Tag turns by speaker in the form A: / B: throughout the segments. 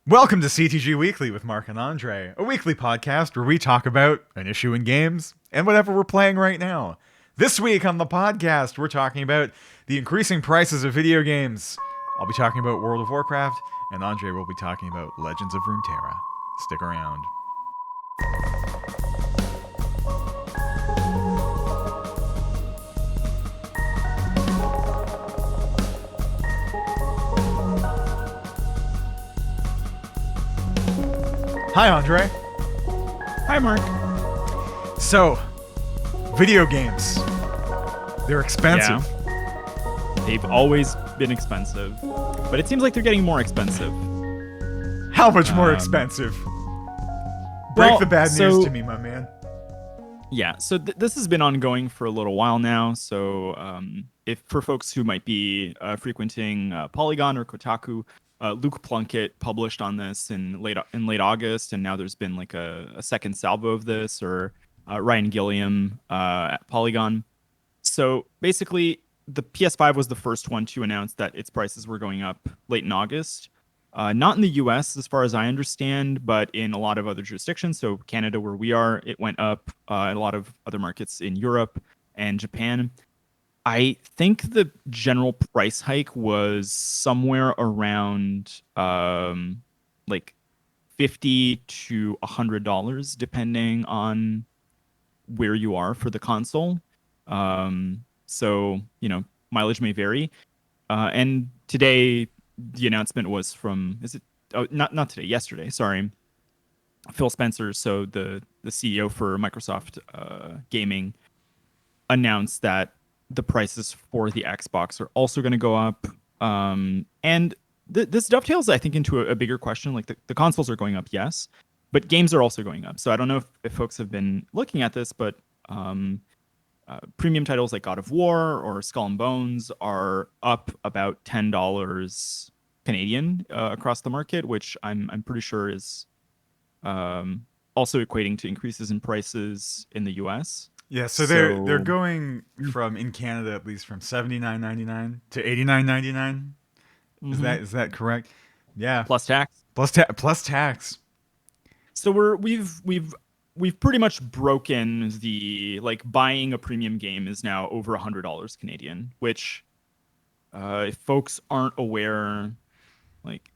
A: Welcome to CTG Weekly with Marc and Andrei, a weekly podcast where we talk about an issue in games and whatever we're playing right now. This week on the podcast, we're talking about the increasing prices of video games. I'll be talking about World of Warcraft, and Andrei will be talking about Legends of Runeterra. Stick around. Hi, Andrei.
B: Hi, Marc.
A: So, video games. They're expensive.
B: Yeah. They've always been expensive, but it seems like they're getting more expensive.
A: How much more expensive? Break the bad news to me, my man.
B: Yeah, so this has been ongoing for a little while now. So if for folks who might be frequenting Polygon or Kotaku, Luke Plunkett published on this in late August, and now there's been like a second salvo of this, or Ryan Gilliam at Polygon. So basically, the PS5 was the first one to announce that its prices were going up late in August. Not in the US, as far as I understand, but in a lot of other jurisdictions. So Canada, where we are, it went up. In a lot of other markets in Europe and Japan. I think the general price hike was somewhere around like $50 to $100, depending on where you are for the console. So, mileage may vary. And today, the announcement was from, not today, yesterday, sorry. Phil Spencer, so the CEO for Microsoft Gaming, announced that the prices for the Xbox are also going to go up. And this dovetails, I think, into a bigger question. Like the consoles are going up, yes, but games are also going up. So I don't know if folks have been looking at this, but premium titles like God of War or Skull and Bones are up about $10 Canadian across the market, which I'm pretty sure is also equating to increases in prices in the US.
A: Yeah, so they're going from, in Canada at least, from $79.99 to $89.99.
B: Mm-hmm.
A: Is that correct? Yeah.
B: Plus tax.
A: Plus tax.
B: So we've pretty much broken the, like, buying a premium game is now over $100 Canadian, which if folks aren't aware, like,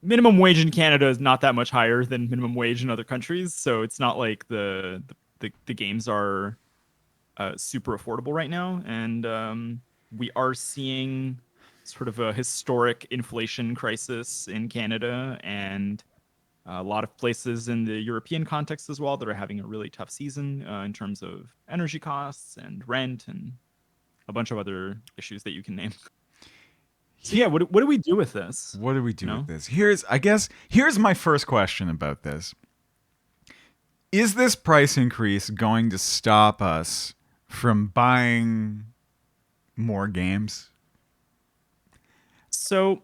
B: minimum wage in Canada is not that much higher than minimum wage in other countries. So it's not like the games are super affordable right now. And we are seeing sort of a historic inflation crisis in Canada, and a lot of places in the European context as well that are having a really tough season in terms of energy costs and rent and a bunch of other issues that you can name. So yeah, what do we do with this?
A: What do we do with this? Here's my first question about this. Is this price increase going to stop us from buying more games?
B: So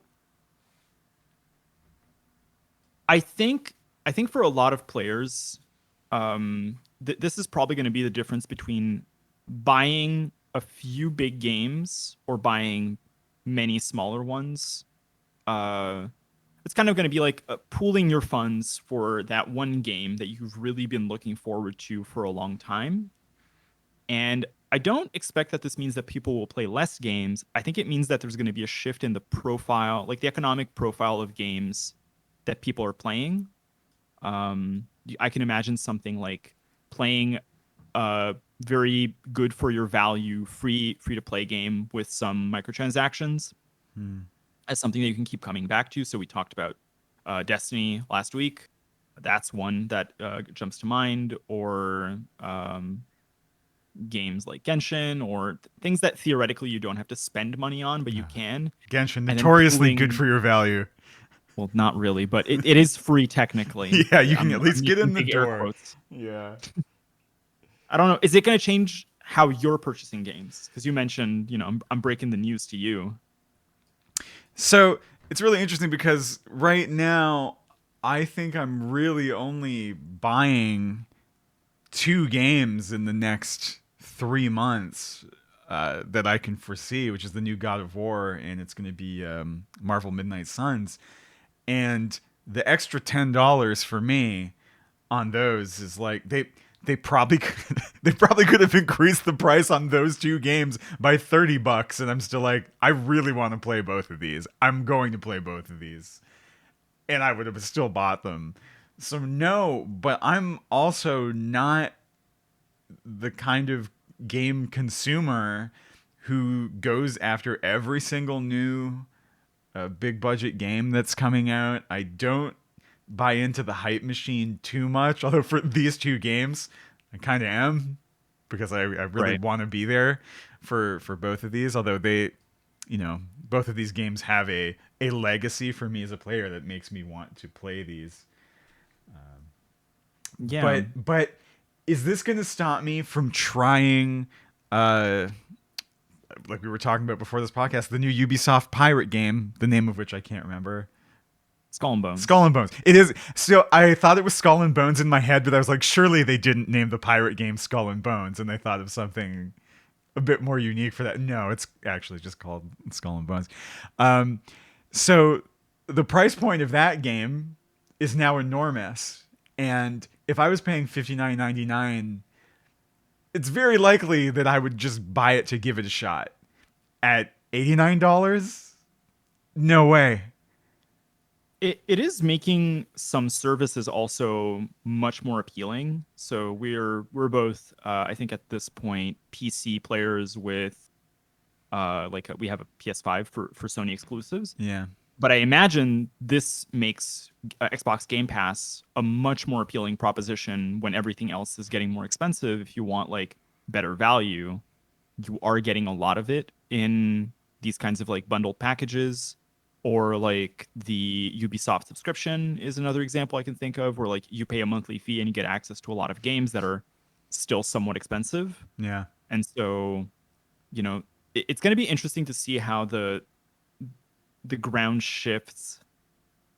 B: I think for a lot of players, this is probably going to be the difference between buying a few big games or buying many smaller ones. It's kind of going to be like pooling your funds for that one game that you've really been looking forward to for a long time. And I don't expect that this means that people will play less games. I think it means that there's going to be a shift in the profile, like the economic profile of games that people are playing. I can imagine something like playing a very good for your value, free to play game with some microtransactions as something that you can keep coming back to. So we talked about Destiny last week. That's one that jumps to mind, or games like Genshin, or things that theoretically you don't have to spend money on, but you can.
A: Genshin, notoriously good for your value.
B: Well, not really, but it is free technically.
A: Yeah, you can at least get in the door.
B: Yeah. I don't know. Is it going to change how you're purchasing games? Because you mentioned, I'm breaking the news to you.
A: So it's really interesting because right now I think I'm really only buying 2 games in the next 3 months that I can foresee, which is the new God of War, and it's going to be Marvel Midnight Suns. And the extra $10 for me on those is like they probably could, they probably could have increased the price on those two games by $30, and I'm still like, I really want to play both of these. I'm going to play both of these, and I would have still bought them. So no, but I'm also not the kind of game consumer who goes after every single new big budget game that's coming out. I don't buy into the hype machine too much, although for these two games, I kind of am because I really
B: Right.
A: want to be there for both of these. Although they, both of these games have a legacy for me as a player that makes me want to play these.
B: Yeah.
A: But is this going to stop me from trying? Like we were talking about before this podcast, the new Ubisoft pirate game, the name of which I can't remember.
B: Skull and Bones.
A: Skull and Bones. It is. So I thought it was Skull and Bones in my head, but I was like, surely they didn't name the pirate game Skull and Bones, and they thought of something a bit more unique for that. No, it's actually just called Skull and Bones. So the price point of that game is now enormous, and if I was paying $59.99, it's very likely that I would just buy it to give it a shot. At $89, no way.
B: It is making some services also much more appealing. So we're both I think at this point PC players with we have a PS5 for Sony exclusives.
A: Yeah.
B: But I imagine this makes Xbox Game Pass a much more appealing proposition when everything else is getting more expensive. If you want like better value, you are getting a lot of it in these kinds of like bundled packages, or like the Ubisoft subscription is another example I can think of, where like you pay a monthly fee and you get access to a lot of games that are still somewhat expensive.
A: Yeah.
B: And so, it's going to be interesting to see how the ground shifts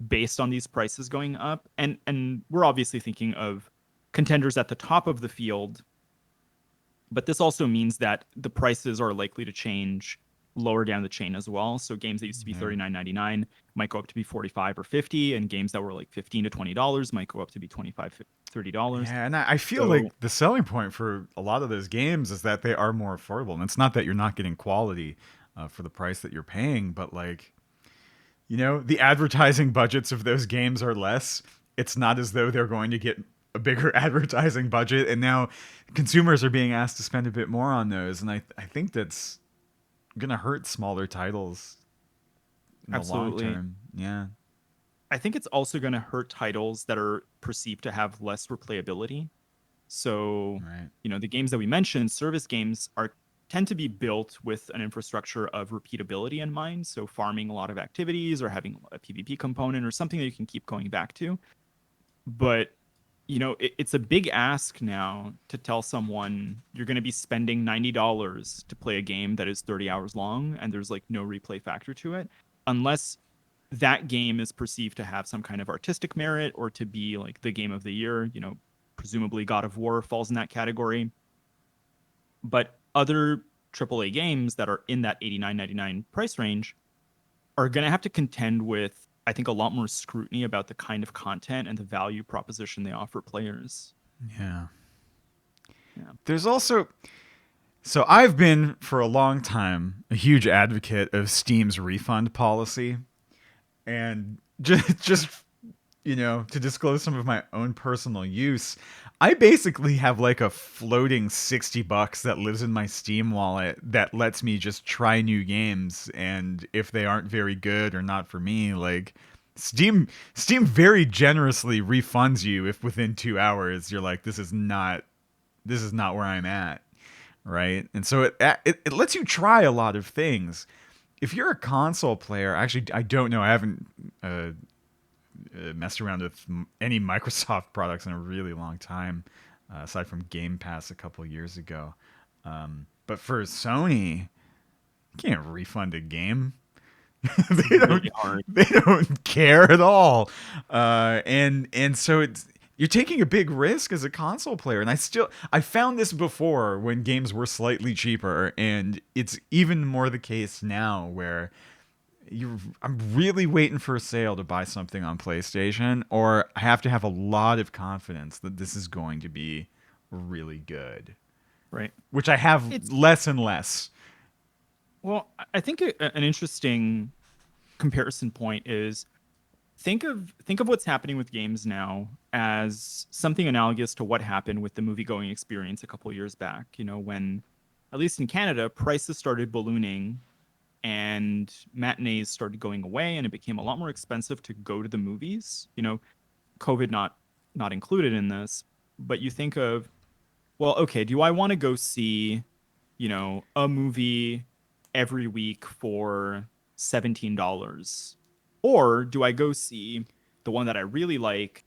B: based on these prices going up. And we're obviously thinking of contenders at the top of the field, but this also means that the prices are likely to change lower down the chain as well. So games that used to be $39.99 might go up to be $45 or $50, and games that were like $15 to $20 might go up to be $25, $30.
A: Yeah, and I feel like the selling point for a lot of those games is that they are more affordable. And it's not that you're not getting quality for the price that you're paying, but like, the advertising budgets of those games are less. It's not as though they're going to get a bigger advertising budget, and now consumers are being asked to spend a bit more on those. And I think that's going to hurt smaller titles in the long term. Yeah.
B: I think it's also going to hurt titles that are perceived to have less replayability. So,
A: Right.
B: The games that we mentioned, service games tend to be built with an infrastructure of repeatability in mind. So farming a lot of activities or having a PvP component or something that you can keep going back to. But, it's a big ask now to tell someone you're going to be spending $90 to play a game that is 30 hours long and there's like no replay factor to it, unless that game is perceived to have some kind of artistic merit or to be like the game of the year. Presumably God of War falls in that category. But other AAA games that are in that $89.99 price range are going to have to contend with, I think, a lot more scrutiny about the kind of content and the value proposition they offer players.
A: Yeah.
B: Yeah.
A: There's also, so I've been for a long time a huge advocate of Steam's refund policy, and just to disclose some of my own personal use, I basically have like a floating $60 that lives in my Steam wallet that lets me just try new games, and if they aren't very good or not for me, like Steam very generously refunds you if within 2 hours you're like, this is not where I'm at, right? And so it lets you try a lot of things. If you're a console player, actually, I don't know. I haven't messed around with any Microsoft products in a really long time, aside from Game Pass a couple years ago. But for Sony, you can't refund a game. They don't care at all. And so you're taking a big risk as a console player. And I found this before when games were slightly cheaper, and it's even more the case now where I'm really waiting for a sale to buy something on PlayStation, or I have to have a lot of confidence that this is going to be really good,
B: Right.
A: which I have
B: It's
A: less and less.
B: well, I think an interesting comparison point is think of what's happening with games now as something analogous to what happened with the movie-going experience a couple years back, when at least in Canada, prices started ballooning and matinees started going away and it became a lot more expensive to go to the movies, COVID not included in this, but you think of, well, okay, do I want to go see, a movie every week for $17? Or do I go see the one that I really like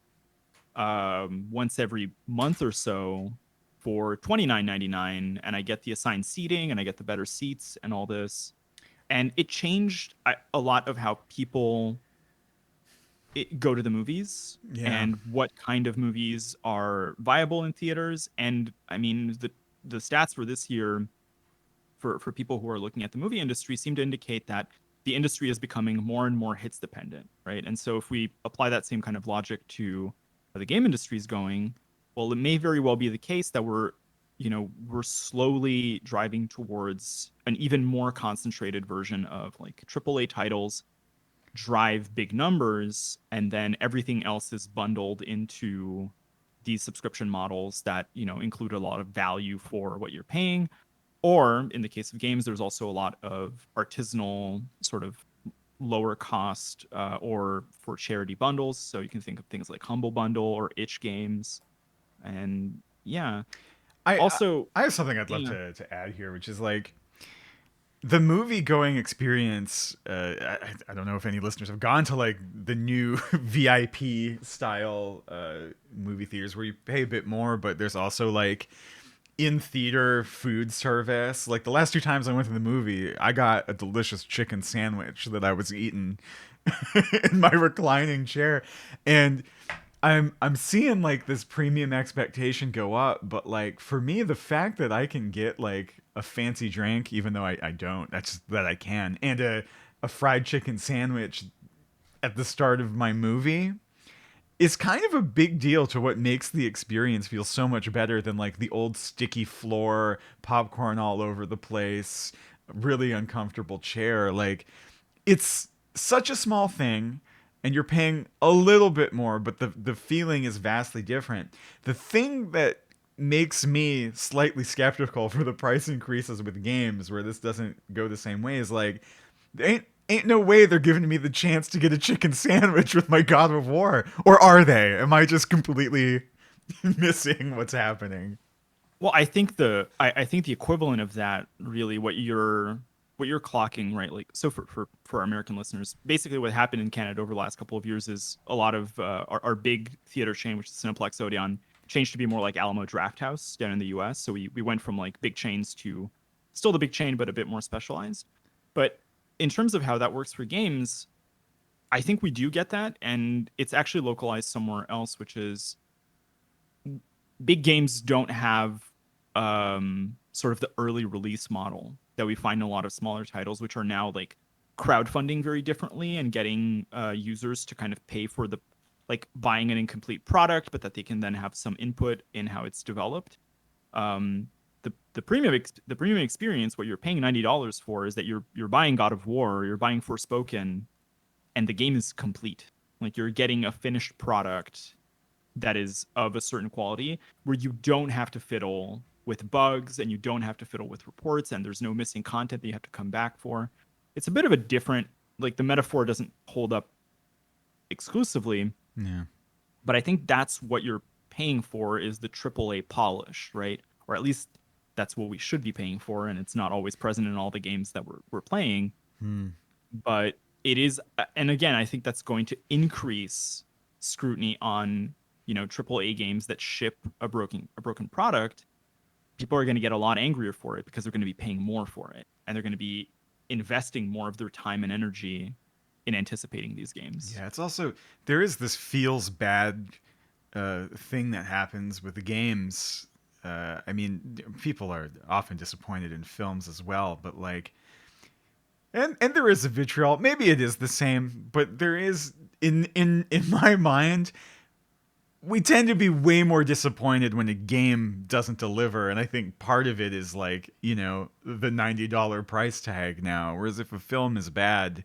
B: once every month or so for $29.99 and I get the assigned seating and I get the better seats and all this? And it changed a lot of how people go to the movies
A: Yeah.
B: and what kind of movies are viable in theaters. And I mean, the stats for this year for people who are looking at the movie industry seem to indicate that the industry is becoming more and more hits dependent, right? And so if we apply that same kind of logic to how the game industry is going, well, it may very well be the case that we're slowly driving towards an even more concentrated version of like AAA titles drive big numbers, and then everything else is bundled into these subscription models that include a lot of value for what you're paying. Or in the case of games, there's also a lot of artisanal sort of lower cost or for charity bundles. So you can think of things like Humble Bundle or Itch Games. And yeah,
A: I I
B: also,
A: I have something I'd love
B: yeah,
A: to add here, which is like the movie going experience. I don't know if any listeners have gone to like the new VIP style movie theaters where you pay a bit more, but there's also like in theater food service. Like the last two times I went to the movie, I got a delicious chicken sandwich that I was eating in my reclining chair, and I'm seeing like this premium expectation go up, but like for me, the fact that I can get like a fancy drink, even though I don't, that's just that I can, and a fried chicken sandwich at the start of my movie is kind of a big deal to what makes the experience feel so much better than like the old sticky floor, popcorn all over the place, really uncomfortable chair. Like it's such a small thing and you're paying a little bit more, but the feeling is vastly different. The thing that makes me slightly skeptical for the price increases with games where this doesn't go the same way is like ain't no way they're giving me the chance to get a chicken sandwich with my God of War. Or are they? Am I just completely missing what's happening?
B: well, I think the equivalent of that really what you're clocking, right? Like, so for our American listeners, basically what happened in Canada over the last couple of years is a lot of our big theater chain, which is Cineplex Odeon, changed to be more like Alamo Drafthouse down in the US. So we went from like big chains to still the big chain, but a bit more specialized. But in terms of how that works for games, I think we do get that, and it's actually localized somewhere else, which is big games don't have sort of the early release model that we find in a lot of smaller titles, which are now like crowdfunding very differently and getting users to kind of pay for the like buying an incomplete product, but that they can then have some input in how it's developed. The premium experience, what you're paying $90 for, is that you're buying God of War or you're buying Forspoken, and the game is complete. Like you're getting a finished product that is of a certain quality where you don't have to fiddle with bugs and you don't have to fiddle with reports and there's no missing content that you have to come back for. It's a bit of a different, like the metaphor doesn't hold up exclusively,
A: Yeah.
B: but I think that's what you're paying for is the AAA polish, right? Or at least that's what we should be paying for, and it's not always present in all the games that we're playing.
A: Hmm.
B: But it is, and again, I think that's going to increase scrutiny on AAA games that ship a broken product. People are going to get a lot angrier for it because they're going to be paying more for it, and they're going to be investing more of their time and energy in anticipating these games.
A: Yeah, it's also there is this feels bad thing that happens with the games. I mean, people are often disappointed in films as well, but like And there is a vitriol. Maybe it is the same, but there is in my mind, we tend to be way more disappointed when a game doesn't deliver, and I think part of it is like, the $90 price tag now. Whereas if a film is bad,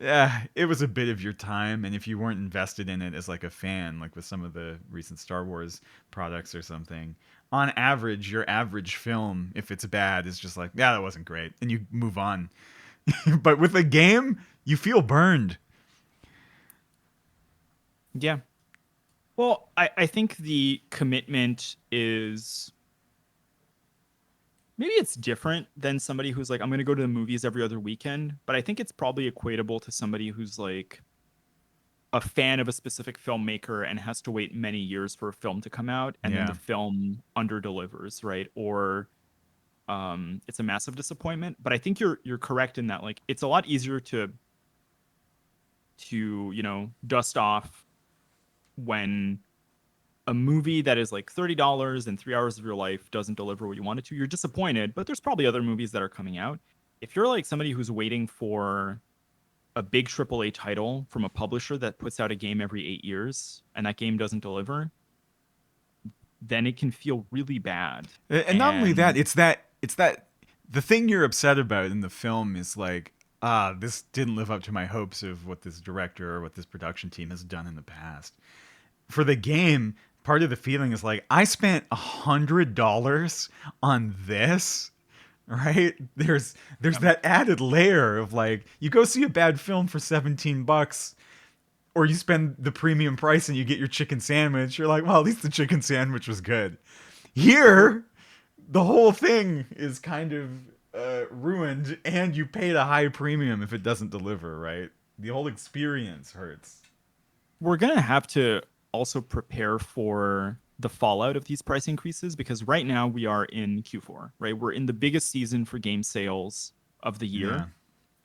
A: it was a bit of your time, and if you weren't invested in it as like a fan, like with some of the recent Star Wars products or something, on average, your average film, if it's bad, is just like, yeah, that wasn't great, and you move on. But with a game, you feel burned.
B: Yeah. Well, I think the commitment is maybe it's different than somebody who's like, I'm going to go to the movies every other weekend, but I think it's probably equatable to somebody who's like a fan of a specific filmmaker and has to wait many years for a film to come out and then the
A: Yeah.
B: film underdelivers, right? Or it's a massive disappointment. But I think you're correct in that like it's a lot easier to dust off when a movie that is like $30 and 3 hours of your life doesn't deliver what you wanted to. You're disappointed, but there's probably other movies that are coming out. If you're like somebody who's waiting for a big AAA title from a publisher that puts out a game every 8 years and that game doesn't deliver, then it can feel really bad.
A: And not only that,
B: And
A: it's that the thing you're upset about in the film is like, this didn't live up to my hopes of what this director or what this production team has done in the past. For the game, part of the feeling is like, I spent $100 on this, right? There's that added layer of like, you go see a bad film for $17, or you spend the premium price and you get your chicken sandwich. You're like, well, at least the chicken sandwich was good. Here, the whole thing is kind of ruined, and you paid a high premium if it doesn't deliver, right? The whole experience hurts.
B: we're going to have to also prepare for the fallout of these price increases because right now we are in Q4, right? We're in the biggest season for game sales of the
A: Yeah.
B: year.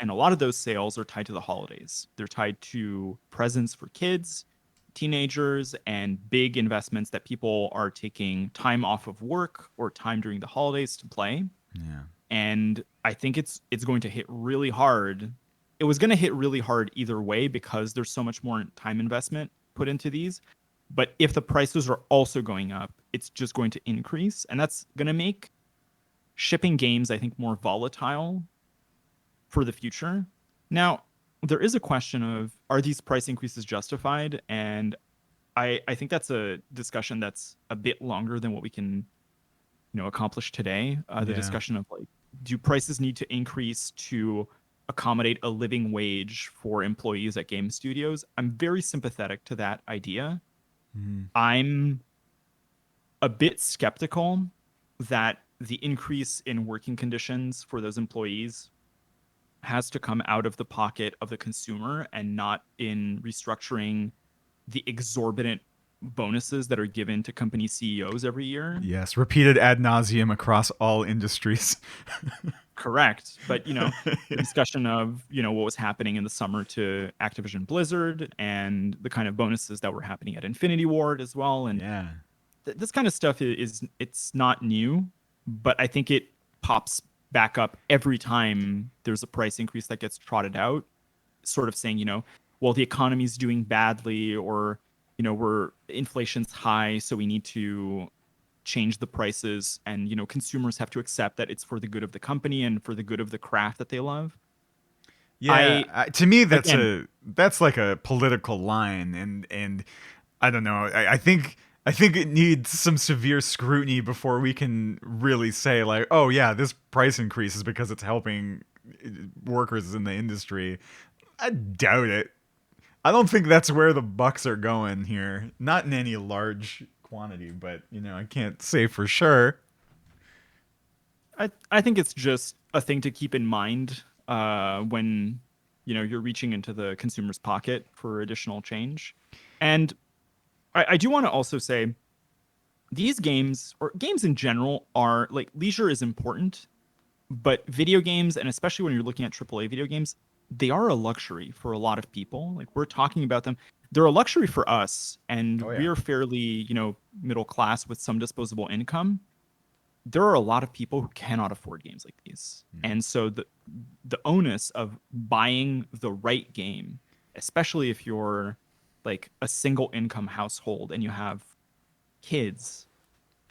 B: And a lot of those sales are tied to the holidays. They're tied to presents for kids, teenagers, and big investments that people are taking time off of work or time during the holidays to play.
A: Yeah.
B: And I think it's going to hit really hard. It was going to hit really hard either way because there's so much more time investment put into these. But if the prices are also going up, it's just going to increase, and that's going to make shipping games, I think, more volatile for the future. Now, there is a question of are these price increases justified? And I think that's a discussion that's a bit longer than what we can accomplish today. The
A: Yeah.
B: discussion of like, do prices need to increase to accommodate a living wage for employees at game studios? I'm very sympathetic to that idea.
A: Mm.
B: I'm a bit skeptical that the increase in working conditions for those employees has to come out of the pocket of the consumer and not in restructuring the exorbitant bonuses that are given to company CEOs every year.
A: Yes, repeated ad nauseum across all industries.
B: Correct. But, the discussion of, what was happening in the summer to Activision Blizzard and the kind of bonuses that were happening at Infinity Ward as well. And
A: Yeah.
B: this kind of stuff it's not new, but I think it pops back up every time there's a price increase that gets trotted out, sort of saying, well, the economy's doing badly, or, we're inflation's high, so we need to change the prices, and consumers have to accept that it's for the good of the company and for the good of the craft that they love.
A: Yeah,
B: I
A: to me
B: again
A: that's like a political line, and I don't know. I think it needs some severe scrutiny before we can really say like, oh yeah, this price increase is because it's helping workers in the industry. I doubt it. I don't think that's where the bucks are going here. Not in any large quantity, but I can't say for sure.
B: I think it's just a thing to keep in mind when you're reaching into the consumer's pocket for additional change. And I do want to also say these games, or games in general, are like, leisure is important, but video games, and especially when you're looking at AAA video games, they are a luxury for a lot of people. Like, we're talking about them. They're a luxury for us, and
A: Oh yeah.
B: we're fairly, middle class with some disposable income. there are a lot of people who cannot afford games like these. And so the onus of buying the right game, especially if you're like a single income household and you have kids,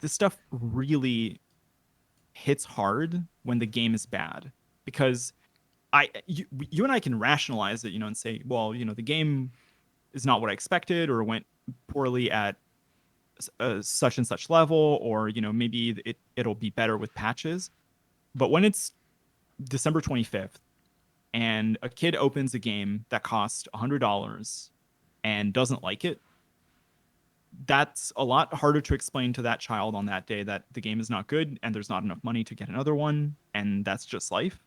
B: this stuff really hits hard when the game is bad, because you and I can rationalize it, and say, well, the game is not what I expected, or went poorly at such and such level, or maybe it'll be better with patches. But when it's December 25th and a kid opens a game that cost $100 and doesn't like it, that's a lot harder to explain to that child on that day that the game is not good and there's not enough money to get another one, and that's just life.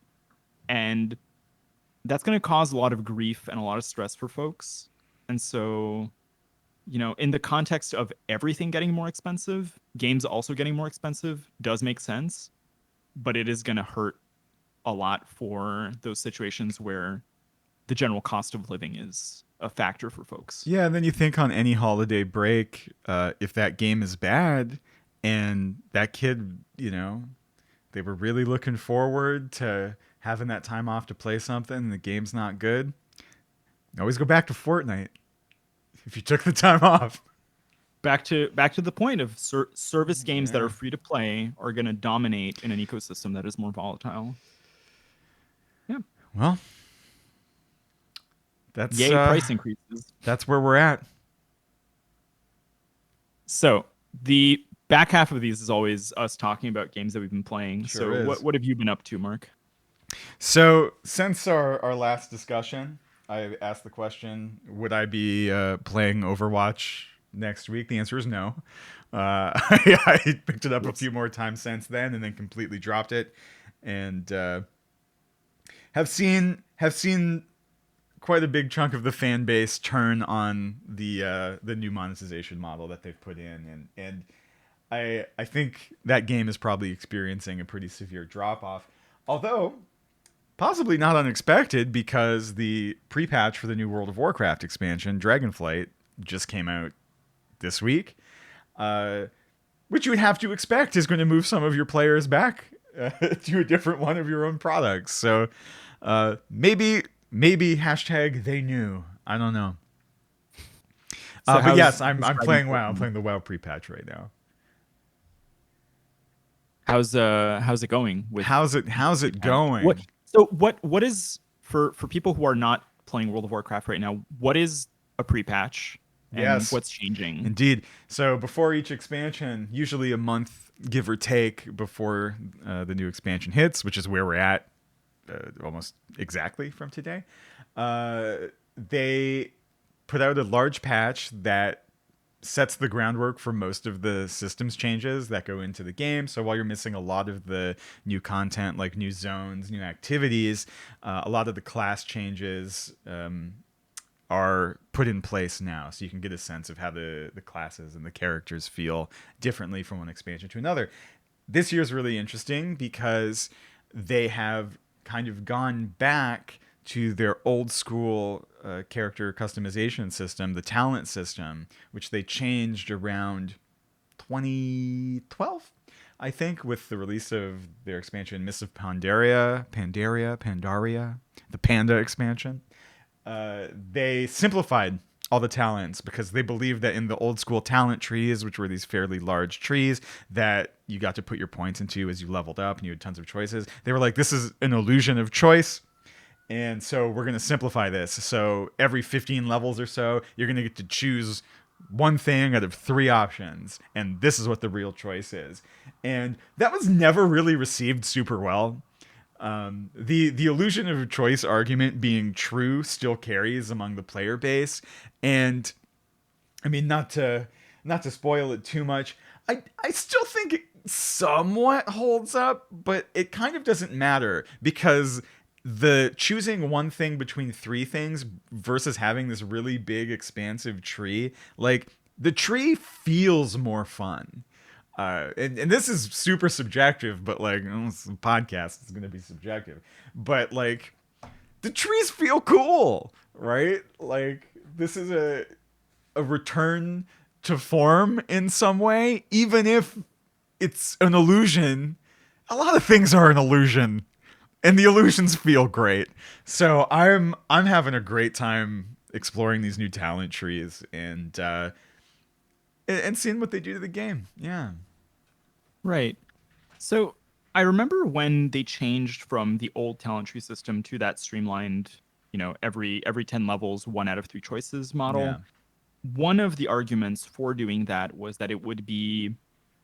B: And that's going to cause a lot of grief and a lot of stress for folks. And so, in the context of everything getting more expensive, games also getting more expensive does make sense, but it is going to hurt a lot for those situations where the general cost of living is a factor for folks.
A: Yeah, and then you think on any holiday break, if that game is bad and that kid, they were really looking forward to having that time off to play something and the game's not good, always go back to Fortnite if you took the time off.
B: Back to the point of service games that are free to play are going to dominate in an ecosystem that is more volatile. Yeah.
A: Well, that's
B: yay price increases.
A: That's where we're at.
B: So the back half of these is always us talking about games that we've been playing.
A: Sure
B: so
A: is.
B: What have you been up to, Marc?
A: So since our last discussion, I asked the question, would I be playing Overwatch next week? The answer is no. I picked it up a few more times since then and then completely dropped it, and have seen quite a big chunk of the fan base turn on the new monetization model that they've put in, and I think that game is probably experiencing a pretty severe drop off, although possibly not unexpected, because the pre-patch for the new World of Warcraft expansion, Dragonflight, just came out this week, which you would have to expect is going to move some of your players back to a different one of your own products. So maybe hashtag they knew. I don't know. But yes, I'm playing WoW. I'm playing the WoW pre-patch right now.
B: How's it going?
A: How's it going?
B: What is, for people who are not playing World of Warcraft right now, what is a pre-patch? And
A: yes,
B: what's changing?
A: Indeed. So before each expansion, usually a month, give or take, before the new expansion hits, which is where we're at almost exactly from today, they put out a large patch that sets the groundwork for most of the systems changes that go into the game. So while you're missing a lot of the new content, like new zones, new activities, a lot of the class changes are put in place now, so you can get a sense of how the classes and the characters feel differently from one expansion to another. This year's really interesting because they have kind of gone back to their old school character customization system, the talent system, which they changed around 2012, I think, with the release of their expansion Mists of Pandaria, the Panda expansion. They simplified all the talents because they believed that in the old school talent trees, which were these fairly large trees that you got to put your points into as you leveled up and you had tons of choices, they were like, this is an illusion of choice. And so we're going to simplify this. So every 15 levels or so, you're going to get to choose one thing out of 3 options. And this is what the real choice is. And that was never really received super well. The illusion of choice argument being true still carries among the player base. And I mean, not to spoil it too much, I still think it somewhat holds up, but it kind of doesn't matter, because the choosing one thing between 3 things versus having this really big expansive tree, like, the tree feels more fun. And this is super subjective, but like, it's a podcast, it's going to be subjective, but like, the trees feel cool, right? Like, this is a return to form in some way, even if it's an illusion. A lot of things are an illusion, and the illusions feel great. So I'm having a great time exploring these new talent trees and seeing what they do to the game. Yeah.
B: Right. So I remember when they changed from the old talent tree system to that streamlined, every 10 levels, one out of three choices
A: Yeah.
B: model. One of the arguments for doing that was that it would be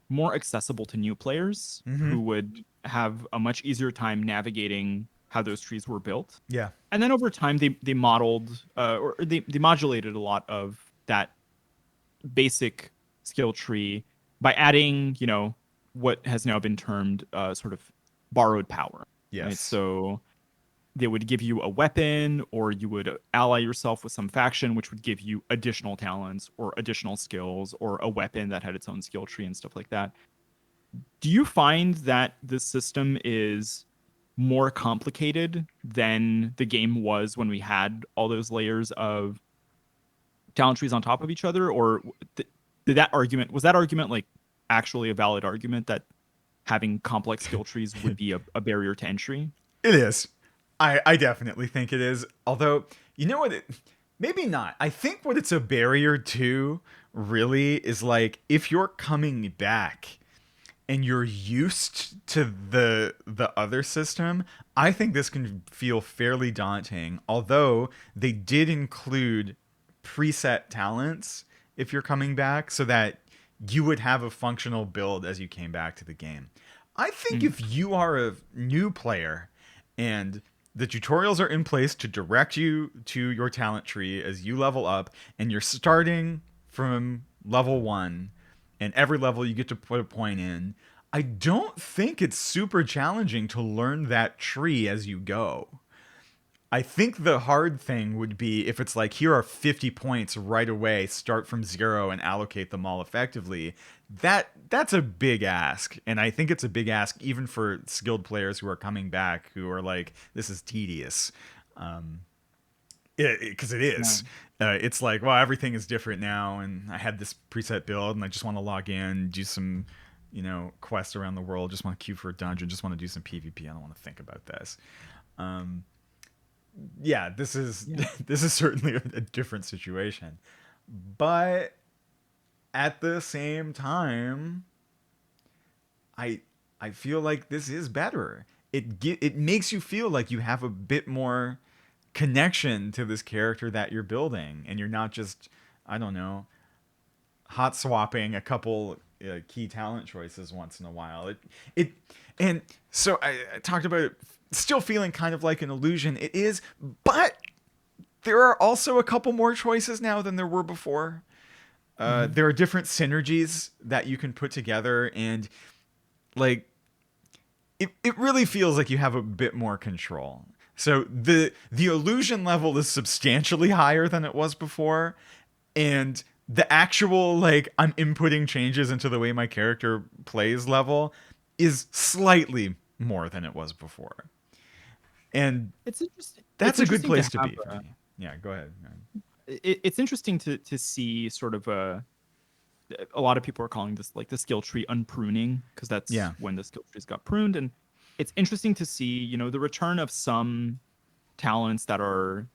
B: more accessible to new players
A: Mm-hmm.
B: who would have a much easier time navigating how those trees were built.
A: Yeah.
B: And then over time, they modeled or they modulated a lot of that basic skill tree by adding, what has now been termed sort of borrowed power, right?
A: Yes.
B: So they would give you a weapon, or you would ally yourself with some faction, which would give you additional talents or additional skills, or a weapon that had its own skill tree and stuff like that. Do you find that this system is more complicated than the game was when we had all those layers of talent trees on top of each other, or did that argument was that argument like actually a valid argument that having complex skill trees would be a barrier to entry?
A: It is. I definitely think it is. Although, you know what? Maybe not. I think what it's a barrier to really is like if you're coming back and you're used to the other system, I think this can feel fairly daunting. Although they did include preset talents if you're coming back so that you would have a functional build as you came back to the game. I think
B: Mm.
A: if you are a new player and the tutorials are in place to direct you to your talent tree as you level up, and you're starting from level 1, and every level you get to put a point in, I don't think it's super challenging to learn that tree as you go. I think the hard thing would be if it's like, here are 50 points right away, start from 0 and allocate them all effectively. That's a big ask, and I think it's a big ask even for skilled players who are coming back who are like, this is tedious. Because it
B: Yeah.
A: is. It's like, well, everything is different now, and I had this preset build, and I just want to log in, do some, quests around the world, just want to queue for a dungeon, just want to do some PvP. I don't want to think about this. Yeah, this is
B: Yeah.
A: this is certainly a different situation, but at the same time, I I feel like this is better. It makes you feel like you have a bit more connection to this character that you're building, and you're not just, I don't know, hot swapping a couple key talent choices once in a while. It and so I talked about it still feeling kind of like an illusion. It is, but there are also a couple more choices now than there were before.
B: Hmm.
A: There are different synergies that you can put together, and like it really feels like you have a bit more control. So the illusion level is substantially higher than it was before, and the actual like I'm inputting changes into the way my character plays level is slightly more than it was before. And
B: It's interesting. It's
A: that's a good
B: interesting to
A: place to
B: have
A: be for me. Yeah, go ahead.
B: it's interesting to see sort of a lot of people are calling this like the skill tree unpruning, because that's
A: Yeah.
B: when the skill trees got pruned. And it's interesting to see, the return of some talents that are,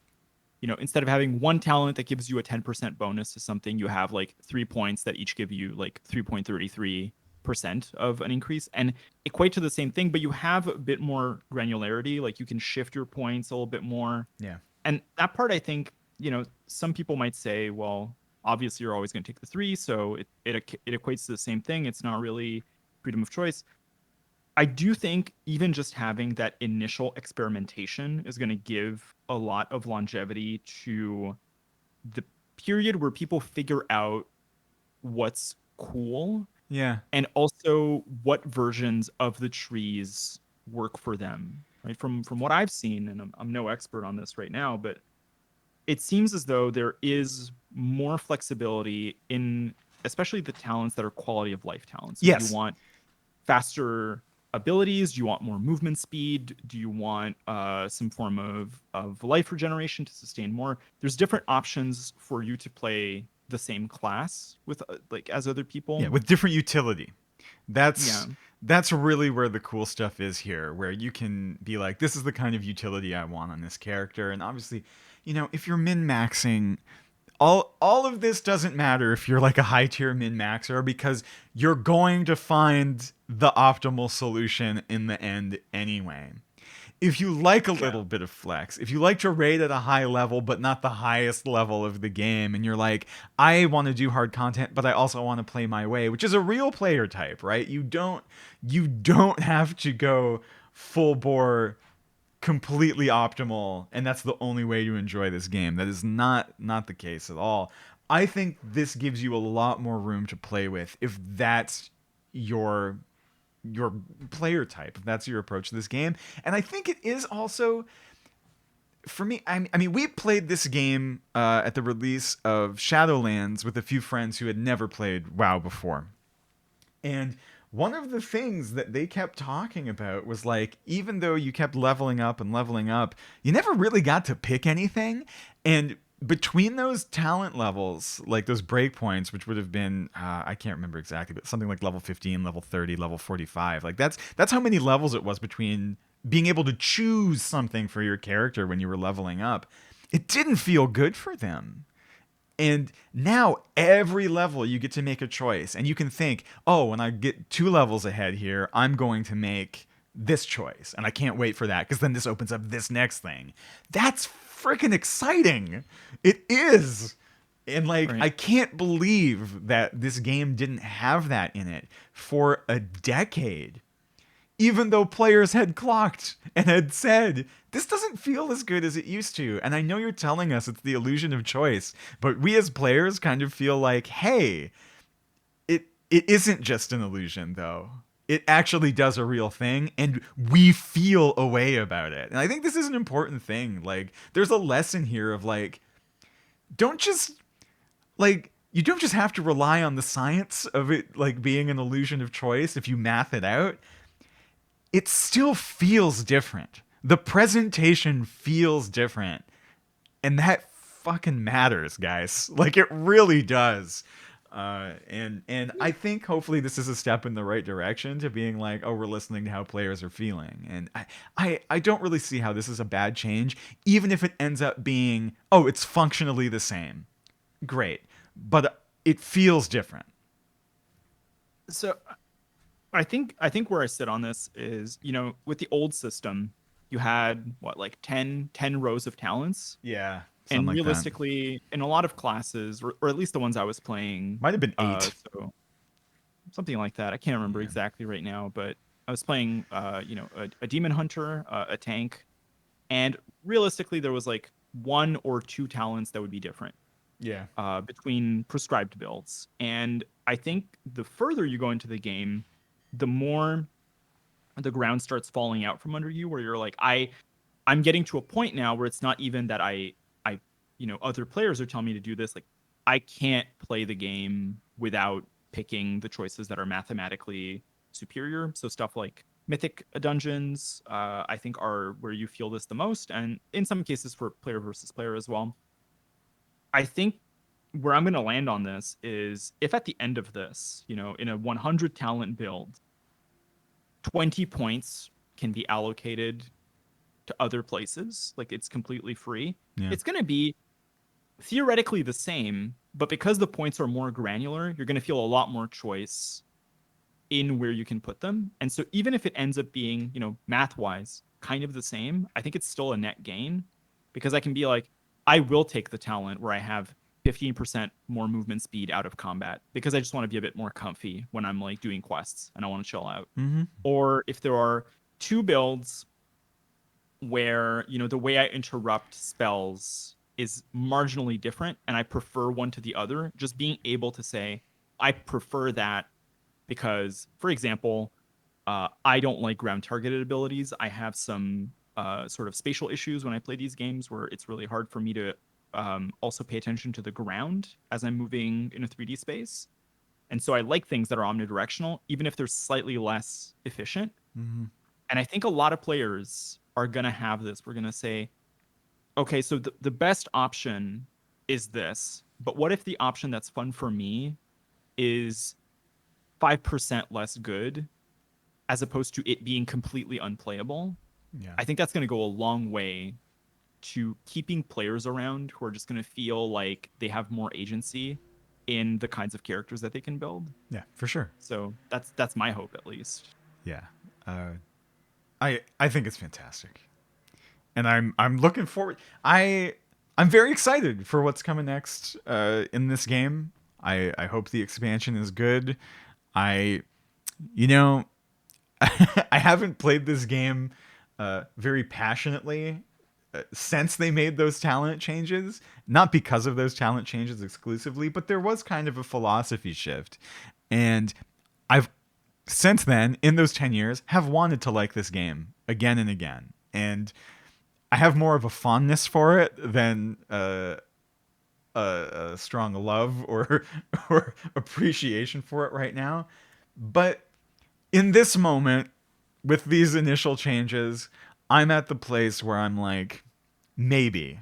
B: instead of having one talent that gives you a 10% bonus to something, you have like 3 points that each give you like 3.33% of an increase and equate to the same thing, but you have a bit more granularity. Like you can shift your points a little bit more.
A: Yeah.
B: And that part, I think, some people might say, well, obviously you're always going to take the three, so it equates to the same thing. It's not really freedom of choice. I do think even just having that initial experimentation is going to give a lot of longevity to the period where people figure out what's cool,
A: Yeah.
B: and also what versions of the trees work for them. Right? From what I've seen, and I'm no expert on this right now, but it seems as though there is more flexibility in especially the talents that are quality of life talents. So do you
A: Yes.
B: want faster abilities? Do you want more movement speed? Do you want some form of life regeneration to sustain more? There's different options for you to play the same class with like as other
A: Yeah,
B: people.
A: with different utility. That's
B: Yeah.
A: that's really where the cool stuff is here, where you can be like, this is the kind of utility I want on this character. And obviously, if you're min-maxing, all of this doesn't matter if you're like a high tier min-maxer, because you're going to find the optimal solution in the end anyway. If you like a
B: Yeah.
A: little bit of flex, if you like to raid at a high level but not the highest level of the game, and you're like, I want to do hard content but I also want to play my way, which is a real player type, right? You don't have to go full bore completely optimal and that's the only way to enjoy this game. That is not the case at all. I think this gives you a lot more room to play with if that's your your player type, if that's your approach to this game. And I think it is also, for me, I mean, we played this game at the release of Shadowlands with a few friends who had never played WoW before. And one of the things that they kept talking about was like, even though you kept leveling up, you never really got to pick anything. And between those talent levels, like those breakpoints, which would have been, I can't remember exactly, but something like level 15, level 30, level 45. Like that's how many levels it was between being able to choose something for your character when you were leveling up. It didn't feel good for them. And now every level you get to make a choice, and you can think, oh, when I get 2 levels ahead here, I'm going to make this choice, and I can't wait for that because then this opens up this next thing. That's freaking exciting. It is. And like,
B: Right.
A: I can't believe that this game didn't have that in it for a decade, even though players had clocked and had said, this doesn't feel as good as it used to. And I know you're telling us it's the illusion of choice, but we as players kind of feel like, hey, it isn't just an illusion though. It actually does a real thing, and we feel a way about it. And I think this is an important thing. Like, there's a lesson here of like, don't just you don't just have to rely on the science of it like being an illusion of choice if you math it out. It still feels different. The presentation feels different. And that fucking matters, guys. Like it really does. And I think hopefully this is a step in the right direction to being like, oh, we're listening to how players are feeling. And I don't really see how this is a bad change, even if it ends up being, oh, it's functionally the same. Great. But it feels different.
B: So I think where I sit on this is, with the old system, you had what, like 10 rows of talents.
A: Yeah. Something
B: And
A: like that.
B: realistically, in a lot of classes, or at least the ones I was playing,
A: Might have been 8.
B: so something like that. I can't remember
A: Yeah.
B: exactly right now, but I was playing, a demon hunter, a tank, and realistically, there was like 1 or 2 talents that would be different
A: Yeah.
B: between prescribed builds. And I think the further you go into the game, the more the ground starts falling out from under you, where you're like, I'm getting to a point now where it's not even that other players are telling me to do this. Like, I can't play the game without picking the choices that are mathematically superior. So stuff like mythic dungeons, I think, are where you feel this the most, and in some cases for player versus player as well. I think where I'm going to land on this is, if at the end of this, in a 100 talent build, 20 points can be allocated to other places, like it's completely free,
A: Yeah.
B: it's going to be theoretically the same, but because the points are more granular, you're going to feel a lot more choice in where you can put them. And so even if it ends up being, math wise, kind of the same, I think it's still a net gain, because I can be like, I will take the talent where I have 15% more movement speed out of combat because I just want to be a bit more comfy when I'm like doing quests and I want to chill out.
A: Mm-hmm.
B: Or if there are 2 builds where, the way I interrupt spells is marginally different and I prefer one to the other, just being able to say, I prefer that because, for example, I don't like ground targeted abilities. I have some sort of spatial issues when I play these games where it's really hard for me to also pay attention to the ground as I'm moving in a 3D space. And so I like things that are omnidirectional, even if they're slightly less efficient.
A: Mm-hmm.
B: And I think a lot of players are going to have this. We're going to say, okay, so the best option is this. But what if the option that's fun for me is 5% less good as opposed to it being completely unplayable,
A: Yeah.
B: I think that's going to go a long way to keeping players around who are just going to feel like they have more agency in the kinds of characters that they can build.
A: Yeah, for sure.
B: So that's my hope, at least.
A: Yeah. Uh, I think it's fantastic, and I'm looking forward. I'm very excited for what's coming next in this game. I hope the expansion is good. I you know I haven't played this game very passionately since they made those talent changes. Not because of those talent changes exclusively, but there was kind of a philosophy shift, and I've since then, in those 10 years, have wanted to like this game again and again. And I have more of a fondness for it than a strong love or, or appreciation for it right now. But in this moment, with these initial changes, I'm at the place where I'm like, maybe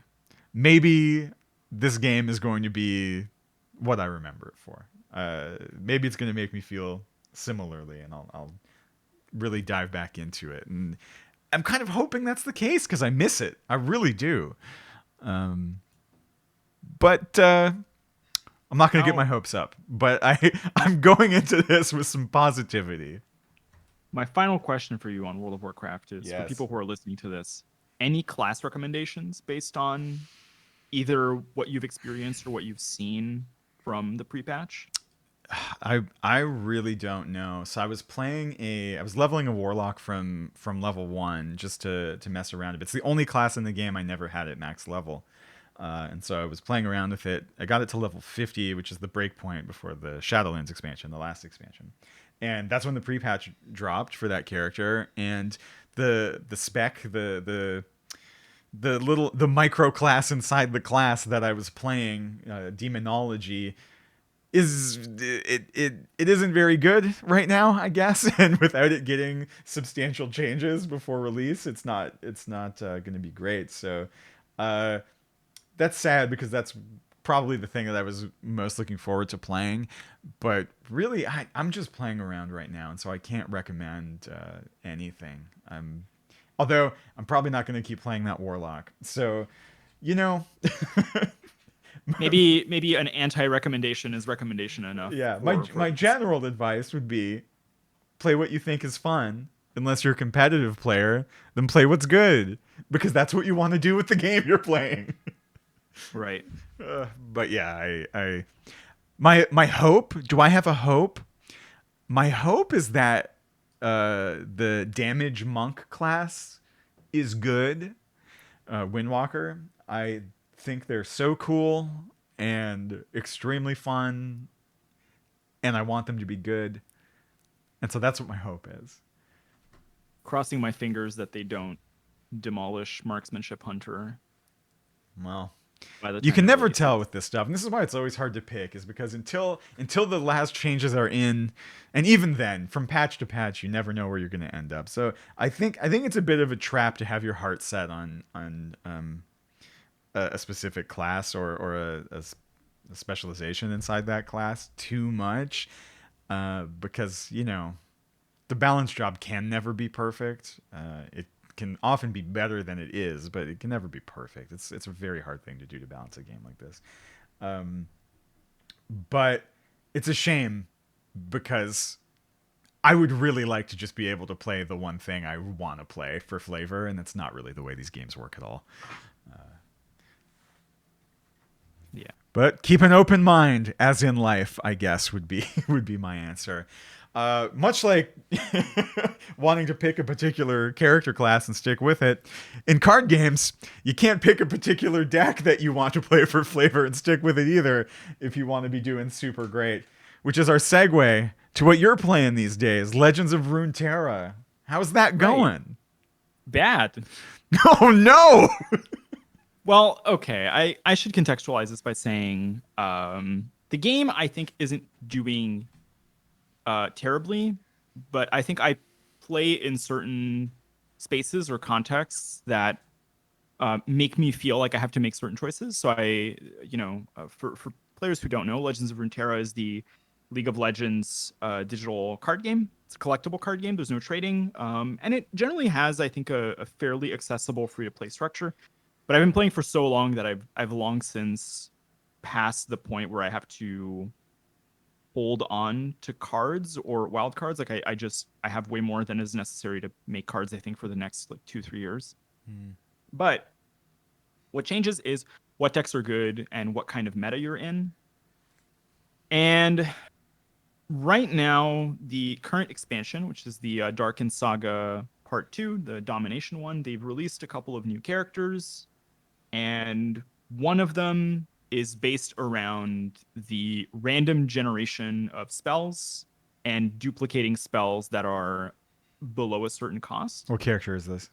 A: this game is going to be what I remember it for. Maybe it's going to make me feel similarly, and I'll really dive back into it. And I'm kind of hoping that's the case because I miss it. I really do. But I'm not going to get my hopes up. But I'm going into this with some positivity.
B: My final question for you on World of Warcraft is,
A: Yes.
B: for people who are listening to this, any class recommendations based on either what you've experienced or what you've seen from the pre-patch?
A: I really don't know. So I was leveling a warlock from level 1 just to mess around a bit. It's the only class in the game I never had at max level. And so I was playing around with it. I got it to level 50, which is the break point before the Shadowlands expansion, the last expansion. And that's when the pre-patch dropped for that character, and the spec, the micro class inside the class that I was playing, demonology, it isn't very good right now, I guess. And without it getting substantial changes before release, it's not going to be great. So that's sad because that's probably the thing that I was most looking forward to playing. But really, I'm just playing around right now, and so I can't recommend anything. Although I'm probably not going to keep playing that warlock. So, you know.
B: Maybe an anti-recommendation is recommendation enough.
A: Yeah, my general advice would be play what you think is fun. Unless you're a competitive player, then play what's good, because that's what you want to do with the game you're playing.
B: Right.
A: But yeah, my hope. Do I have a hope? My hope is that the damage monk class is good. Windwalker. I think they're so cool and extremely fun, and I want them to be good. And so that's what my hope is.
B: Crossing my fingers that they don't demolish Marksmanship Hunter.
A: Well,
B: By the
A: you
B: time
A: can
B: it
A: never
B: releases.
A: tell with this stuff, and this is why it's always hard to pick, is because until the last changes are in, and even then, from patch to patch, you never know where you're going to end up. So I think it's a bit of a trap to have your heart set on a specific class or a specialization inside that class too much, because the balance job can never be perfect. It can often be better than it is, but it can never be perfect. It's a very hard thing to do, to balance a game like this. But it's a shame because I would really like to just be able to play the one thing I want to play for flavor, and that's not really the way these games work at all.
B: Yeah.
A: But keep an open mind, as in life, I guess would be my answer. Much like wanting to pick a particular character class and stick with it, in card games, you can't pick a particular deck that you want to play for flavor and stick with it either if you want to be doing super great. Which is our segue to what you're playing these days, Legends of Runeterra. How's that going?
B: Bad.
A: Oh no!
B: Well, okay. I should contextualize this by saying the game, I think, isn't doing terribly, but I think I play in certain spaces or contexts that make me feel like I have to make certain choices. So for players who don't know, Legends of Runeterra is the League of Legends digital card game. It's a collectible card game. There's no trading, and it generally has, I think, a fairly accessible free to play structure. But I've been playing for so long that I've long since passed the point where I have to hold on to cards or wild cards. Like I have way more than is necessary to make cards, I think, for the next like 2-3 years. But what changes is what decks are good and what kind of meta you're in. And right now, the current expansion, which is the Darken Saga Part 2, the Domination one, they've released a couple of new characters, and one of them is based around the random generation of spells and duplicating spells that are below a certain cost.
A: What character is this?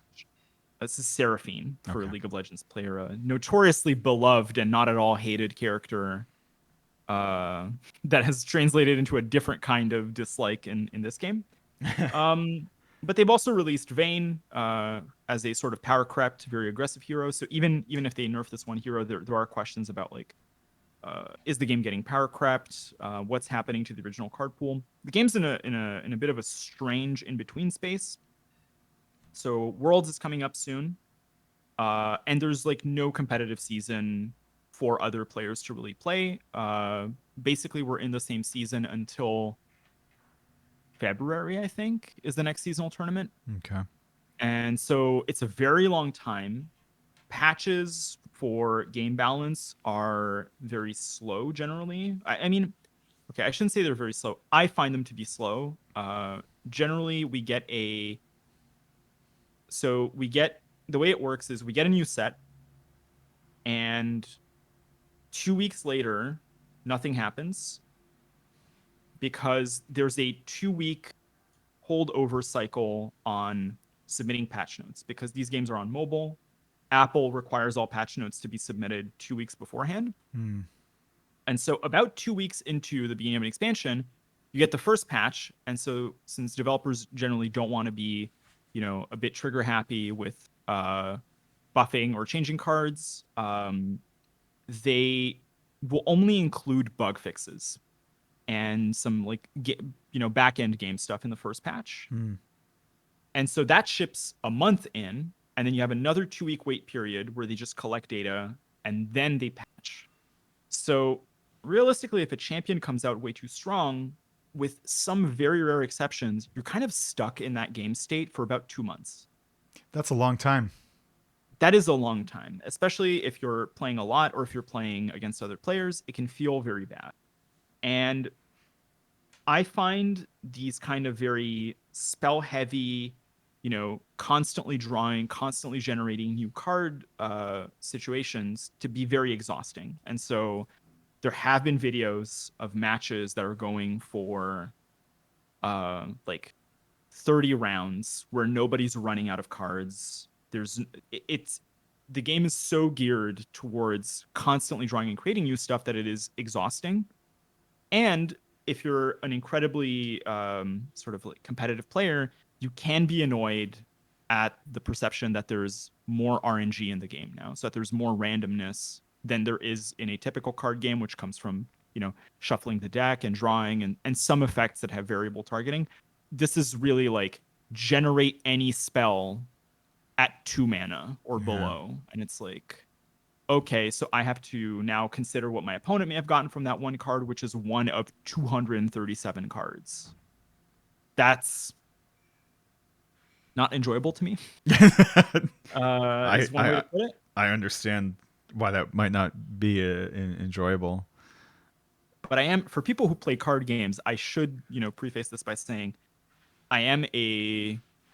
B: This is Seraphine for
A: Okay.
B: League of Legends player, a notoriously beloved and not at all hated character that has translated into a different kind of dislike in this game. But they've also released Vayne as a sort of power crept, very aggressive hero. So even if they nerf this one hero, there are questions about like, is the game getting power crept? What's happening to the original card pool? The game's in a bit of a strange in between space. So Worlds is coming up soon, and there's like no competitive season for other players to really play. Basically, we're in the same season until February, I think, is the next seasonal tournament.
A: Okay.
B: And so it's a very long time. Patches for game balance are very slow generally. I mean, okay, I shouldn't say they're very slow. I find them to be slow. Generally, we get the way it works is we get a new set, and 2 weeks later, nothing happens because there's a 2 week holdover cycle on submitting patch notes because these games are on mobile. Apple requires all patch notes to be submitted 2 weeks beforehand. And so about 2 weeks into the beginning of an expansion, you get the first patch. And so since developers generally don't want to be, a bit trigger happy with buffing or changing cards, they will only include bug fixes and some like back end game stuff in the first patch. And so that ships a month in, and then you have another 2 week wait period where they just collect data and then they patch. So realistically, if a champion comes out way too strong, with some very rare exceptions, you're kind of stuck in that game state for about 2 months.
A: That's a long time.
B: That is a long time, especially if you're playing a lot or if you're playing against other players. It can feel very bad. And I find these kind of very spell heavy, constantly drawing, constantly generating new card situations to be very exhausting. And so there have been videos of matches that are going for like 30 rounds where nobody's running out of cards. It's the game is so geared towards constantly drawing and creating new stuff that it is exhausting. And if you're an incredibly sort of like competitive player, you can be annoyed at the perception that there's more RNG in the game now, so that there's more randomness than there is in a typical card game, which comes from shuffling the deck and drawing and some effects that have variable targeting. This is really like generate any spell at 2 mana or below, and it's like, okay, so I have to now consider what my opponent may have gotten from that one card, which is one of 237 cards. That's not enjoyable to me. Is one way to put it.
A: I understand why that might not be enjoyable.
B: But for people who play card games, I should, preface this by saying I am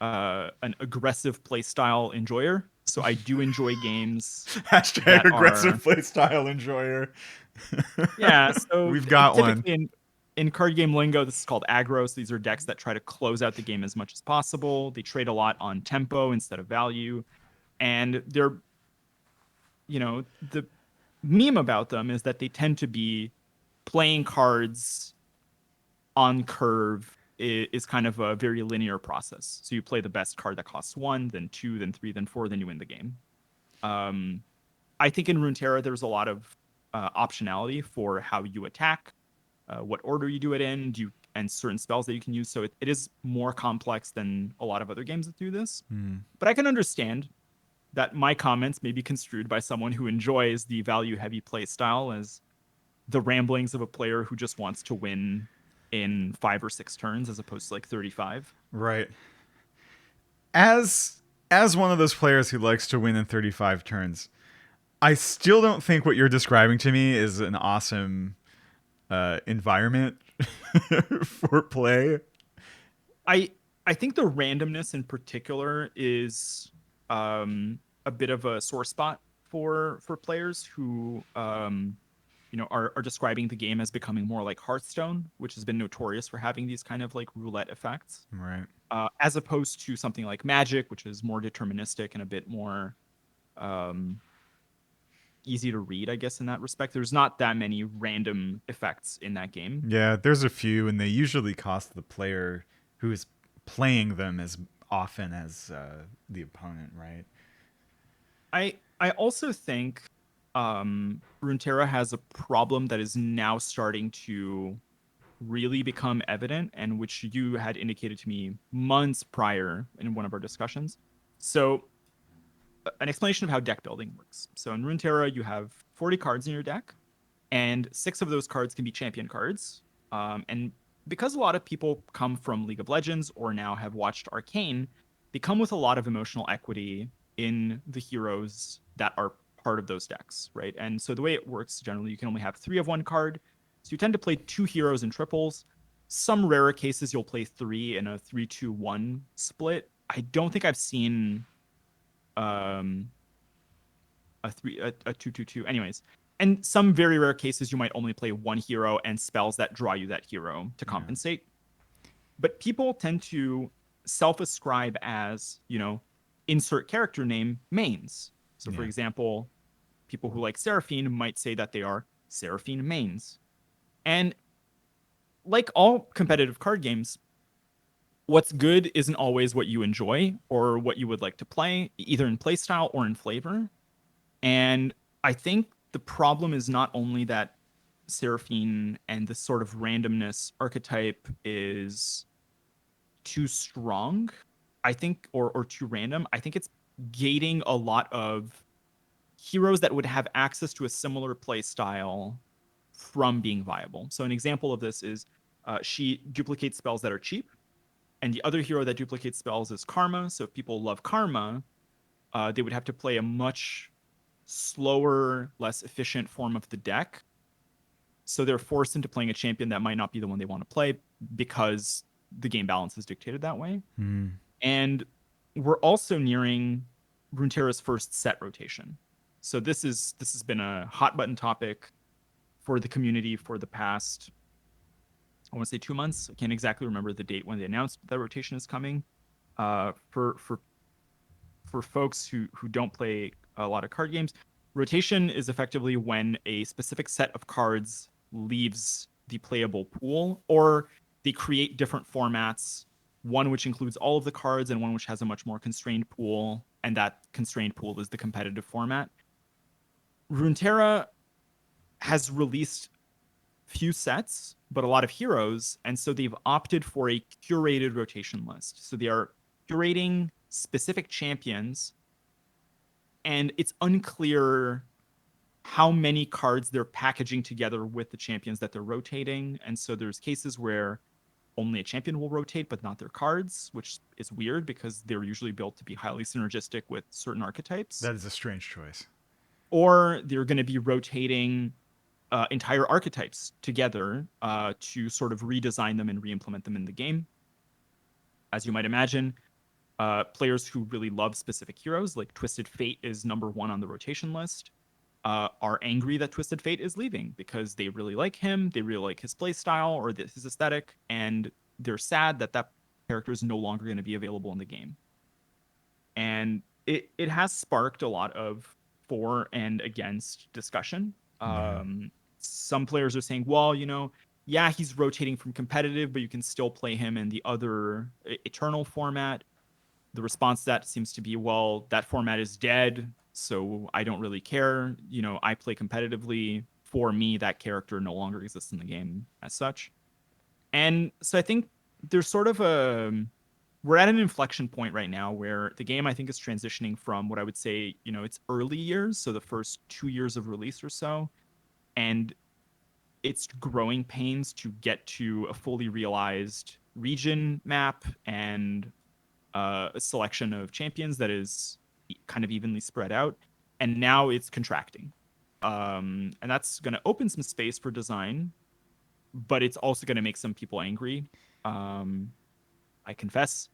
B: an aggressive playstyle enjoyer. So I do enjoy games
A: Hashtag aggressive playstyle enjoyer.
B: Yeah, so
A: we've got one.
B: In card game lingo, this is called aggros. These are decks that try to close out the game as much as possible. They trade a lot on tempo instead of value. And the meme about them is that they tend to be playing cards on curve is kind of a very linear process. So you play the best card that costs 1, then 2, then 3, then 4, then you win the game. I think in Runeterra, there's a lot of optionality for how you attack. what order you do it in, and certain spells that you can use. So it is more complex than a lot of other games that do this. But I can understand that my comments may be construed by someone who enjoys the value heavy play style as the ramblings of a player who just wants to win in 5 or 6 turns as opposed to like 35.
A: Right. As one of those players who likes to win in 35 turns, I still don't think what you're describing to me is an awesome environment for play.
B: I I think the randomness in particular is a bit of a sore spot for players who are describing the game as becoming more like Hearthstone, which has been notorious for having these kind of like roulette effects,
A: Right.
B: as opposed to something like Magic, which is more deterministic and a bit more um, easy to read, I guess, in that respect. There's not that many random effects in that game.
A: Yeah, there's a few, and they usually cost the player who is playing them as often as the opponent, right?
B: I also think Runeterra has a problem that is now starting to really become evident, and which you had indicated to me months prior in one of our discussions. So, an explanation of how deck building works. So, in Runeterra, you have 40 cards in your deck, and 6 of those cards can be champion cards. And because a lot of people come from League of Legends or now have watched Arcane, they come with a lot of emotional equity in the heroes that are part of those decks, right? And so the way it works generally, you can only have 3 of one card. So you tend to play 2 heroes in triples. Some rarer cases, you'll play 3 in a 3-2-1 split. I don't think I've seen um, a 2-2-2. Anyways, and some very rare cases, you might only play 1 hero and spells that draw you that hero to compensate. But people tend to self-ascribe as, insert character name mains. So, for example, people who like Seraphine might say that they are Seraphine mains. And like all competitive card games, what's good isn't always what you enjoy or what you would like to play, either in playstyle or in flavor. And I think the problem is not only that Seraphine and this sort of randomness archetype is too strong, I think, or too random. I think it's gating a lot of heroes that would have access to a similar play style from being viable. So an example of this is she duplicates spells that are cheap, and the other hero that duplicates spells is Karma. So if people love Karma, they would have to play a much slower, less efficient form of the deck. So they're forced into playing a champion that might not be the one they want to play because the game balance is dictated that way. And we're also nearing Runeterra's first set rotation. So this has been a hot button topic for the community for the past, I want to say 2 months. I can't exactly remember the date when they announced that rotation is coming. For folks who don't play a lot of card games, rotation is effectively when a specific set of cards leaves the playable pool, or they create different formats, one which includes all of the cards and one which has a much more constrained pool, and that constrained pool is the competitive format. Runeterra has released few sets, but a lot of heroes, and so they've opted for a curated rotation list. So they are curating specific champions, and it's unclear how many cards they're packaging together with the champions that they're rotating. And so there's cases where only a champion will rotate, but not their cards, which is weird because they're usually built to be highly synergistic with certain archetypes.
A: That is a strange choice.
B: Or they're going to be rotating entire archetypes together to sort of redesign them and re-implement them in the game. As you might imagine, players who really love specific heroes, like Twisted Fate is number 1 on the rotation list, are angry that Twisted Fate is leaving because they really like him, they really like his play style or his aesthetic, and they're sad that that character is no longer going to be available in the game. And it has sparked a lot of for and against discussion. Some players are saying, well, yeah, he's rotating from competitive, but you can still play him in the other Eternal format. The response to that seems to be, well, that format is dead, so I don't really care. I play competitively for me, that character no longer exists in the game as such. And so I think there's sort of we're at an inflection point right now where the game I think is transitioning from what I would say, its early years, so the first 2 years of release or so, and its growing pains to get to a fully realized region map and a selection of champions that is kind of evenly spread out. And now it's contracting. And that's going to open some space for design, but it's also going to make some people angry. I confess,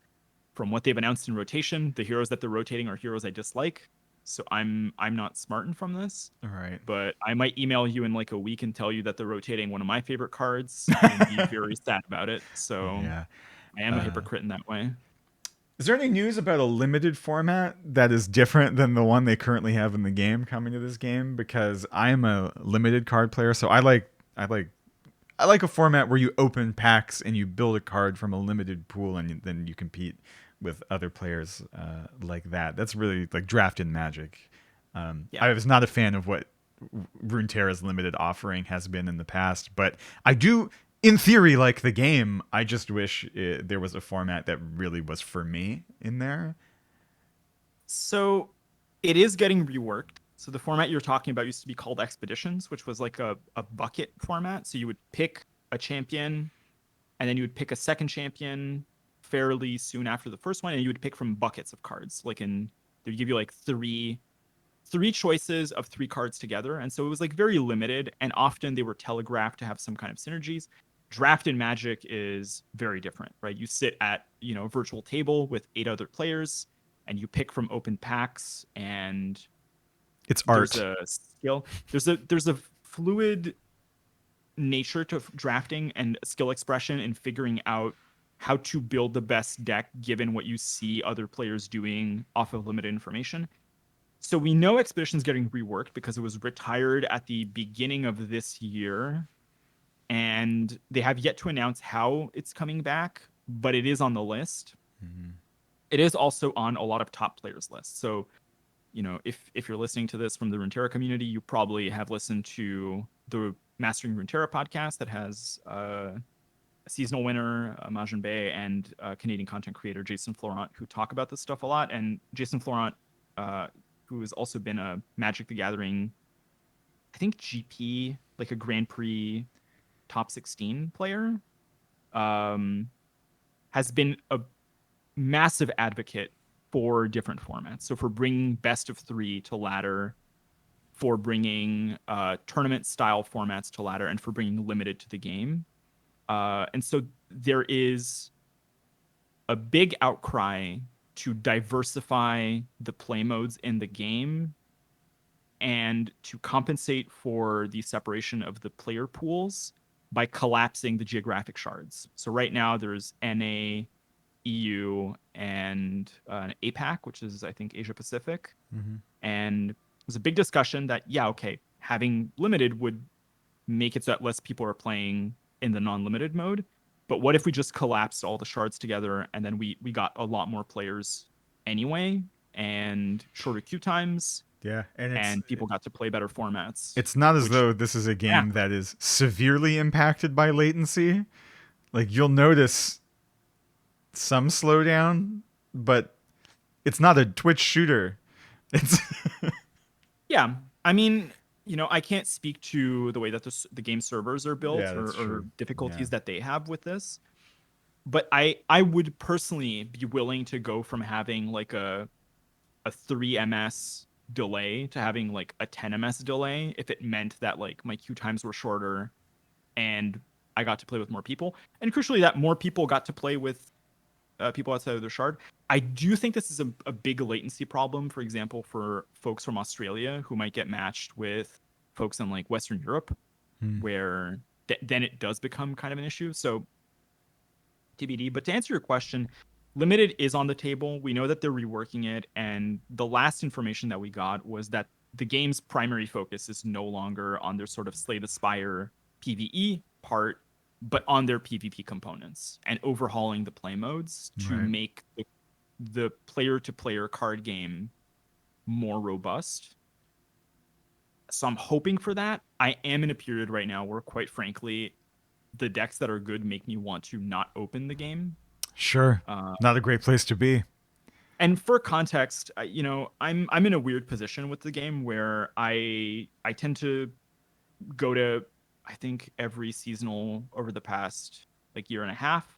B: from what they've announced in rotation, the heroes that they're rotating are heroes I dislike. So I'm not smarting from this.
A: All right.
B: But I might email you in like a week and tell you that they're rotating one of my favorite cards and be very sad about it. So
A: Yeah.
B: I am a hypocrite in that way.
A: Is there any news about a limited format that is different than the one they currently have in the game coming to this game? Because I am a limited card player, so I like a format where you open packs and you build a card from a limited pool, and then you compete with other players like that. That's really like draft in Magic.
B: Yeah.
A: I was not a fan of what Runeterra's limited offering has been in the past, but I do, in theory, like the game. I just wish there was a format that really was for me in there.
B: So it is getting reworked. So the format you're talking about used to be called Expeditions, which was like a bucket format. So you would pick a champion and then you would pick a second champion fairly soon after the first one, and you would pick from buckets of cards. They would give you like three choices of three cards together. And so it was like very limited, and often they were telegraphed to have some kind of synergies. Draft in Magic is very different, right? You sit at, a virtual table with 8 other players and you pick from open packs, and
A: It's
B: there's
A: art.
B: a skill. There's a fluid nature to drafting and skill expression and figuring out how to build the best deck given what you see other players doing off of limited information. So we know Expedition's getting reworked because it was retired at the beginning of this year, and they have yet to announce how it's coming back, but it is on the list.
A: Mm-hmm.
B: It is also on a lot of top players lists. So, if you're listening to this from the Runeterra community, you probably have listened to the Mastering Runeterra podcast that has a seasonal winner, Majin Bay, and Canadian content creator Jason Florent, who talk about this stuff a lot. And Jason Florent, who has also been a Magic the Gathering, I think GP, like a Grand Prix top 16 player, has been a massive advocate for different formats. So for bringing best of 3 to ladder, for bringing tournament style formats to ladder, and for bringing limited to the game. And so there is a big outcry to diversify the play modes in the game and to compensate for the separation of the player pools by collapsing the geographic shards. So right now there's NA, EU, and APAC, which is, I think, Asia Pacific.
A: Mm-hmm.
B: And there's a big discussion that, yeah, okay, having limited would make it so that less people are playing in the non-limited mode. But what if we just collapsed all the shards together and then we got a lot more players anyway, and shorter queue times,
A: Yeah,
B: and people got to play better formats?
A: it's not as
B: Which,
A: though this is a
B: yeah,
A: game that is severely impacted by latency. Like you'll notice some slowdown, but it's not a Twitch shooter. It's
B: yeah. I mean, I can't speak to the way that the game servers are built
A: yeah,
B: or,
A: that's true. Yeah.
B: difficulties that they have with this. But I would personally be willing to go from having like a 3 ms delay to having like a 10 ms delay if it meant that like my queue times were shorter and I got to play with more people, and crucially that more people got to play with people outside of their shard. I do think this is a big latency problem, for example, for folks from Australia who might get matched with folks in like Western Europe,
A: Hmm.
B: where then it does become kind of an issue. So TBD. But to answer your question, limited is on the table. We know that they're reworking it, and the last information that we got was that the game's primary focus is no longer on their sort of Slay the Spire PvE part, but on their PvP components and overhauling the play modes to
A: Right.
B: make the player to player card game more robust. So I'm hoping for that. I am in a period right now where, quite frankly, the decks that are good make me want to not open the game.
A: Sure.
B: Uh,
A: Not a great place to be.
B: and for context, I'm in a weird position with the game where I tend to go to, I think, every seasonal over the past like year and a half.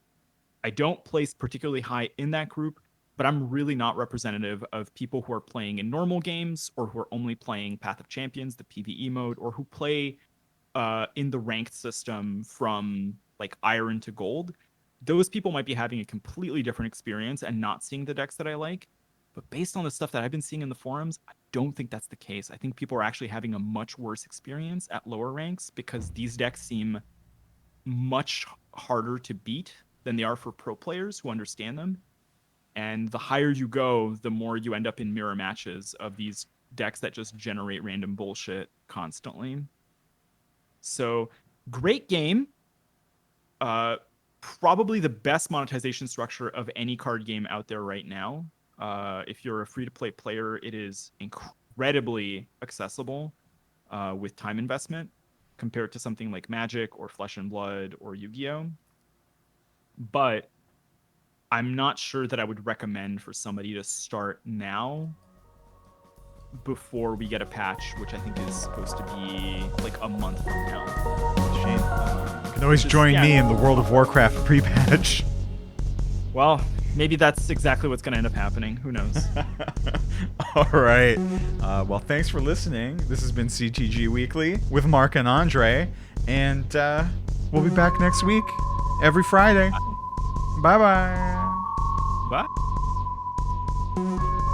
B: I don't place particularly high in that group, but I'm really not representative of people who are playing in normal games or who are only playing Path of Champions, the PvE mode, or who play in the ranked system from like iron to gold. Those people might be having a completely different experience and not seeing the decks that I like. But based on the stuff that I've been seeing in the forums, I don't think that's the case. I think people are actually having a much worse experience at lower ranks because these decks seem much harder to beat than they are for pro players who understand them. And the higher you go, the more you end up in mirror matches of these decks that just generate random bullshit constantly. So, great game. Probably the best monetization structure of any card game out there right now. If you're a free to play player, it is incredibly accessible with time investment compared to something like Magic or Flesh and Blood or Yu-Gi-Oh! But I'm not sure that I would recommend for somebody to start now before we get a patch, which I think is supposed to be like a month from now.
A: Shame. You can always join me in the World of Warcraft pre-patch.
B: Well, maybe that's exactly what's going to end up happening. Who knows?
A: All right. Well, thanks for listening. This has been CTG Weekly with Marc and Andrei, and we'll be back next week, every Friday. Bye-bye.
B: Bye.